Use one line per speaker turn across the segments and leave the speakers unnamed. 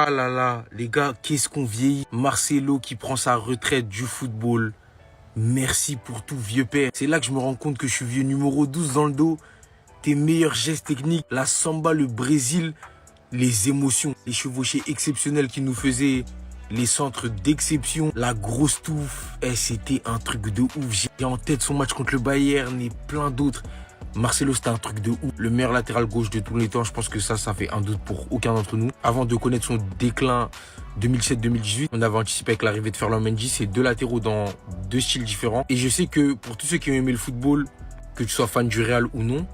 Ah là là, les gars, qu'est-ce qu'on vieillit. Marcelo qui prend sa retraite du football. Merci pour tout, vieux père. C'est là que je me rends compte que je suis vieux numéro 12 dans le dos. Tes meilleurs gestes techniques, la samba, le Brésil, les émotions, les chevauchés exceptionnels qu'il nous faisait, les centres d'exception, la grosse touffe. C'était un truc de ouf. J'ai en tête son match contre le Bayern et plein d'autres. Marcelo, c'était un truc de ouf. Le meilleur latéral gauche de tous les temps. Je pense que ça fait un doute pour aucun d'entre nous. Avant de connaître son déclin 2007-2018, on avait anticipé avec l'arrivée de Ferland Mendy. C'est deux latéraux dans deux styles différents. Et je sais que pour tous ceux qui ont aimé le football, que tu sois fan du Real ou non,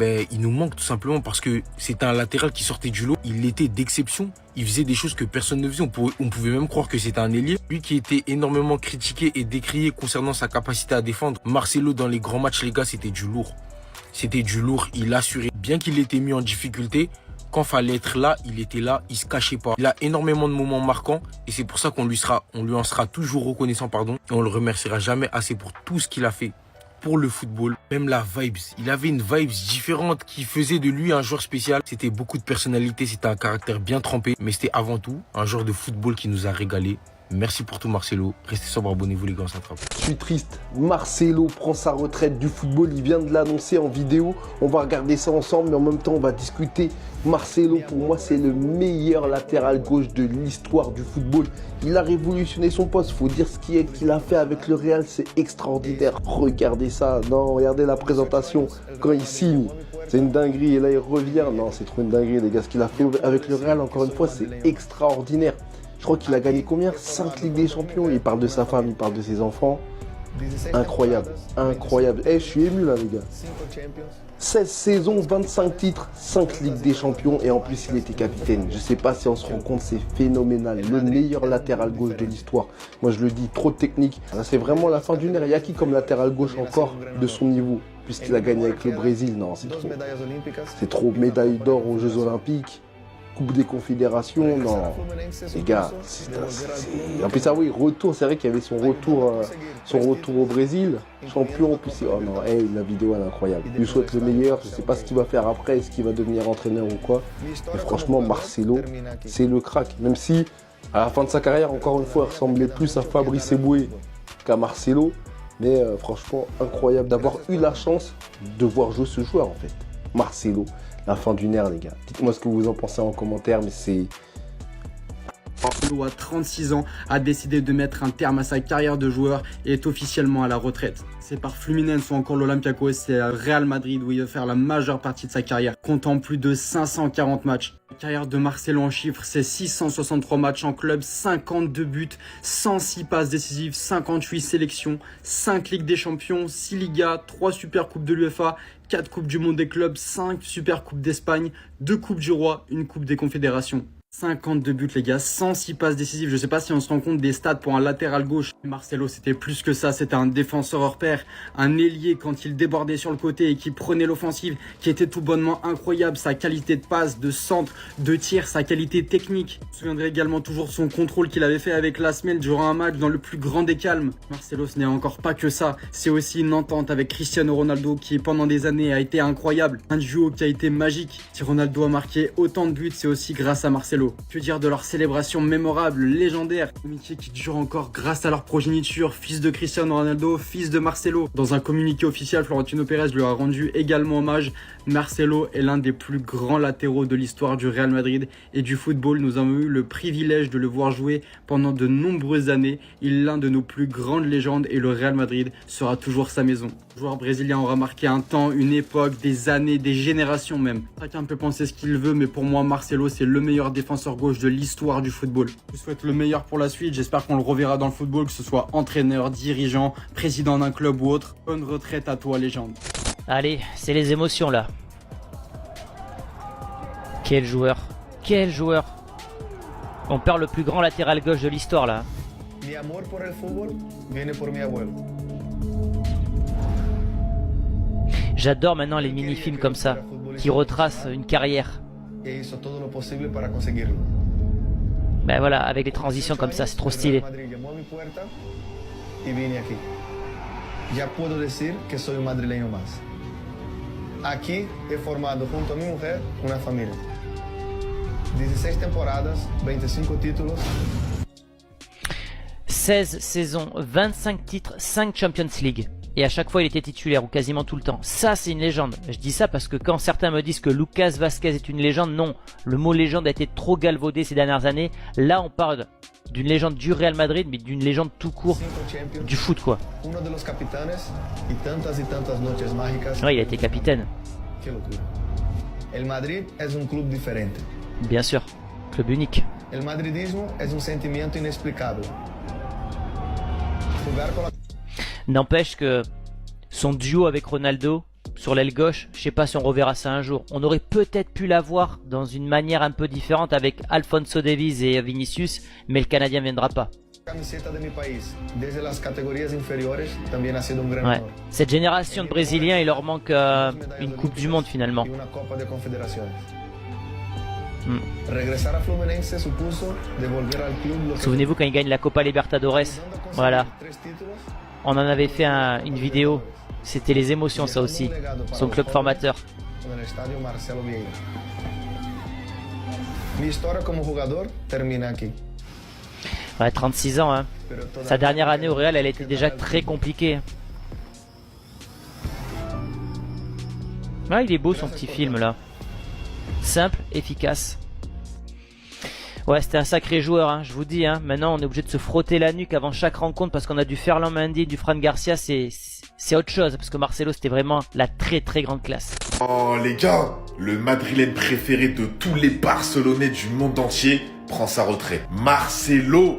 il nous manque tout simplement parce que c'était un latéral qui sortait du lot. Il était d'exception. Il faisait des choses que personne ne faisait. On pouvait même croire que c'était un ailier. Lui qui était énormément critiqué et décrié concernant sa capacité à défendre. Marcelo, dans les grands matchs, les gars, c'était du lourd. C'était du lourd. Il assurait. Bien qu'il était mis en difficulté, quand fallait être là, il était là. Il se cachait pas. Il a énormément de moments marquants et c'est pour ça qu'on lui en sera toujours reconnaissant, Et on le remerciera jamais assez pour tout ce qu'il a fait pour le football, même la vibes. Il avait une vibes différente qui faisait de lui un joueur spécial. C'était beaucoup de personnalité, c'était un caractère bien trempé, mais c'était avant tout un joueur de football qui nous a régalé. Merci pour tout, Marcelo. Restez sobre, abonnez-vous les gars, on s'attrape.
Je suis triste. Marcelo prend sa retraite du football. Il vient de l'annoncer en vidéo. On va regarder ça ensemble, mais en même temps, on va discuter. Marcelo, pour moi, c'est le meilleur latéral gauche de l'histoire du football. Il a révolutionné son poste. Il faut dire ce qu'il a fait avec le Real. C'est extraordinaire. Regardez ça. Non, regardez la présentation. Quand il signe, c'est une dinguerie. Et là, il revient. Non, c'est trop une dinguerie, les gars. Ce qu'il a fait avec le Real, encore une fois, c'est extraordinaire. Je crois qu'il a gagné combien? 5 Ligues des Champions. Il parle de sa femme, il parle de ses enfants. Incroyable, incroyable. Je suis ému là, les gars. 16 saisons, 25 titres, 5 Ligues des Champions et en plus il était capitaine. Je ne sais pas si on se rend compte, c'est phénoménal. Le meilleur latéral gauche de l'histoire. Moi je le dis, trop de technique. C'est vraiment la fin d'une ère. Il y a qui comme latéral gauche encore de son niveau? Puisqu'il a gagné avec le Brésil. Non, c'est trop. C'est trop. Médaille d'or aux Jeux Olympiques. Coupe des Confédérations, non, les gars, en plus ça oui, retour, c'est vrai qu'il y avait son retour au Brésil, champion, en plus, oh non, la vidéo elle est incroyable, je lui souhaite le meilleur, je sais pas ce qu'il va faire après, est-ce qu'il va devenir entraîneur ou quoi, mais franchement Marcelo, c'est le crack, même si à la fin de sa carrière, encore une fois, il ressemblait plus à Fabrice Eboué qu'à Marcelo, mais franchement incroyable d'avoir eu la chance de voir jouer ce joueur en fait, Marcelo. La fin d'une ère, les gars. Dites-moi ce que vous en pensez en commentaire, mais c'est...
Marcelo, à 36 ans, a décidé de mettre un terme à sa carrière de joueur et est officiellement à la retraite. C'est par Fluminense ou encore l'Olympiakos, c'est Real Madrid où il va faire la majeure partie de sa carrière, comptant plus de 540 matchs. La carrière de Marcelo en chiffres, c'est 663 matchs en club, 52 buts, 106 passes décisives, 58 sélections, 5 Ligues des Champions, 6 Ligas, 3 Super Coupes de l'UEFA, 4 Coupes du Monde des clubs, 5 Super Coupes d'Espagne, 2 Coupes du Roi, une Coupe des Confédérations. 52 buts les gars, 106 passes décisives, je sais pas si on se rend compte des stats pour un latéral gauche. Marcelo c'était plus que ça, c'était un défenseur hors pair, un ailier quand il débordait sur le côté et qui prenait l'offensive, qui était tout bonnement incroyable, sa qualité de passe, de centre, de tir, sa qualité technique. Je me souviendrai également toujours de son contrôle qu'il avait fait avec l'Asmel durant un match dans le plus grand des calmes. Marcelo ce n'est encore pas que ça, c'est aussi une entente avec Cristiano Ronaldo qui pendant des années a été incroyable, un duo qui a été magique. Si Ronaldo a marqué autant de buts, c'est aussi grâce à Marcelo. Que dire de leur célébration mémorable, légendaire, amitié qui dure encore grâce à leur progéniture, fils de Cristiano Ronaldo, fils de Marcelo. Dans un communiqué officiel, Florentino Pérez lui a rendu également hommage. Marcelo est l'un des plus grands latéraux de l'histoire du Real Madrid et du football. Nous avons eu le privilège de le voir jouer pendant de nombreuses années. Il est l'un de nos plus grandes légendes et le Real Madrid sera toujours sa maison. Le joueur brésilien aura marqué un temps, une époque, des années, des générations même. Chacun peut penser ce qu'il veut, mais pour moi, Marcelo, c'est le meilleur défenseur gauche de l'histoire du football. Je vous souhaite le meilleur pour la suite. J'espère qu'on le reverra dans le football, que ce soit entraîneur, dirigeant, président d'un club ou autre. Bonne retraite à toi, légende.
Allez, c'est les émotions là. Quel joueur. Quel joueur. On perd le plus grand latéral gauche de l'histoire là.
Mi amor por el fútbol viene por mi abuelo.
J'adore maintenant les mini-films comme ça, qui retracent une carrière. Ben voilà, avec les transitions comme ça, c'est trop stylé.
Ya puedo decir que soy un madrileño más. Aquí he formado junto a mi mujer una familia. 16 temporadas, 25 títulos.
16 saisons, 25 titres, 5 Champions League. Et à chaque fois il était titulaire, ou quasiment tout le temps. Ça c'est une légende. Je dis ça parce que quand certains me disent que Lucas Vázquez est une légende, non. Le mot légende a été trop galvaudé ces dernières années. Là on parle d'une légende du Real Madrid, mais d'une légende tout court du foot quoi. Ouais, il a été capitaine.
El Madrid es un club diferente.
Bien sûr, club unique.
El madridismo es un sentimiento inexplicable. Jugar con la...
N'empêche que son duo avec Ronaldo sur l'aile gauche, je sais pas si on reverra ça un jour. On aurait peut-être pu l'avoir dans une manière un peu différente avec Alphonso Davies et Vinicius, mais le Canadien viendra pas.
Camiseta de mi país, desde las categorías inferiores, también ha sido un gran
Ouais.
honor.
Cette génération de Brésiliens, il leur manque une Coupe du Monde finalement.
Y una Copa de Confederaciones.
Mm.
Regresar a Fluminense supuso devolver al club lo que...
Souvenez-vous quand il gagne la Copa Libertadores, voilà. On en avait fait une vidéo, c'était les émotions ça aussi, son club formateur.
En el estadio Marcelo Vieira. Mi historia como jugador termina aquí.
Ouais, 36 ans, hein. Sa dernière année au Real, elle était déjà très compliquée. Ah, il est beau son petit film là. Simple, efficace. Ouais, c'était un sacré joueur, hein, je vous dis. Hein. Maintenant, on est obligé de se frotter la nuque avant chaque rencontre parce qu'on a du Ferland Mendy, du Fran Garcia. C'est autre chose parce que Marcelo, c'était vraiment la très très grande classe.
Oh les gars, le Madrilène préféré de tous les Barcelonais du monde entier prend sa retraite. Marcelo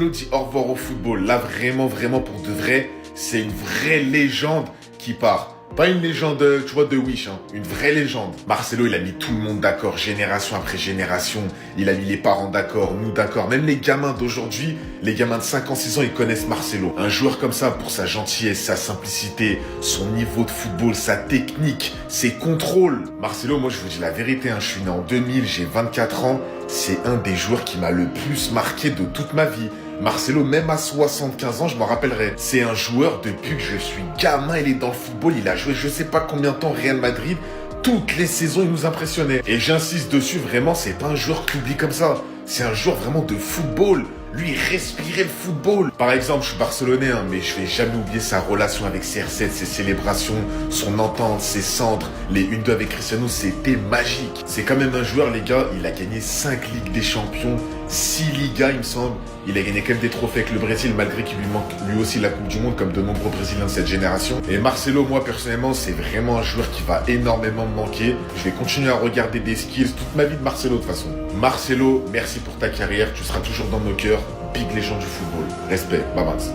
dit au revoir au football. Là vraiment pour de vrai, c'est une vraie légende qui part. Pas une légende, tu vois, de Wish, hein. Une vraie légende. Marcelo, il a mis tout le monde d'accord, génération après génération. Il a mis les parents d'accord, nous d'accord. Même les gamins d'aujourd'hui, les gamins de 5 ans, 6 ans, ils connaissent Marcelo. Un joueur comme ça, pour sa gentillesse, sa simplicité, son niveau de football, sa technique, ses contrôles. Marcelo, moi, je vous dis la vérité, hein. Je suis né en 2000, j'ai 24 ans. C'est un des joueurs qui m'a le plus marqué de toute ma vie. Marcelo, même à 75 ans, je m'en rappellerai. C'est un joueur, depuis que je suis gamin, il est dans le football, il a joué je sais pas combien de temps au Real Madrid. Toutes les saisons, il nous impressionnait. Et j'insiste dessus, vraiment, c'est pas un joueur que tu oublies comme ça. C'est un joueur vraiment de football. Lui, il respirait le football. Par exemple, je suis barcelonais, hein, mais je vais jamais oublier sa relation avec CR7, ses célébrations, son entente, ses centres, les 1-2 avec Cristiano, c'était magique. C'est quand même un joueur, les gars, il a gagné 5 Ligues des Champions, 6 Ligas, il me semble. Il a gagné quand même des trophées avec le Brésil, malgré qu'il lui manque lui aussi la Coupe du Monde, comme de nombreux Brésiliens de cette génération. Et Marcelo, moi, personnellement, c'est vraiment un joueur qui va énormément me manquer. Je vais continuer à regarder des skills toute ma vie de Marcelo, de toute façon. Marcelo, merci pour ta carrière, tu seras toujours dans nos cœurs. Big légende du football. Respect, Babats.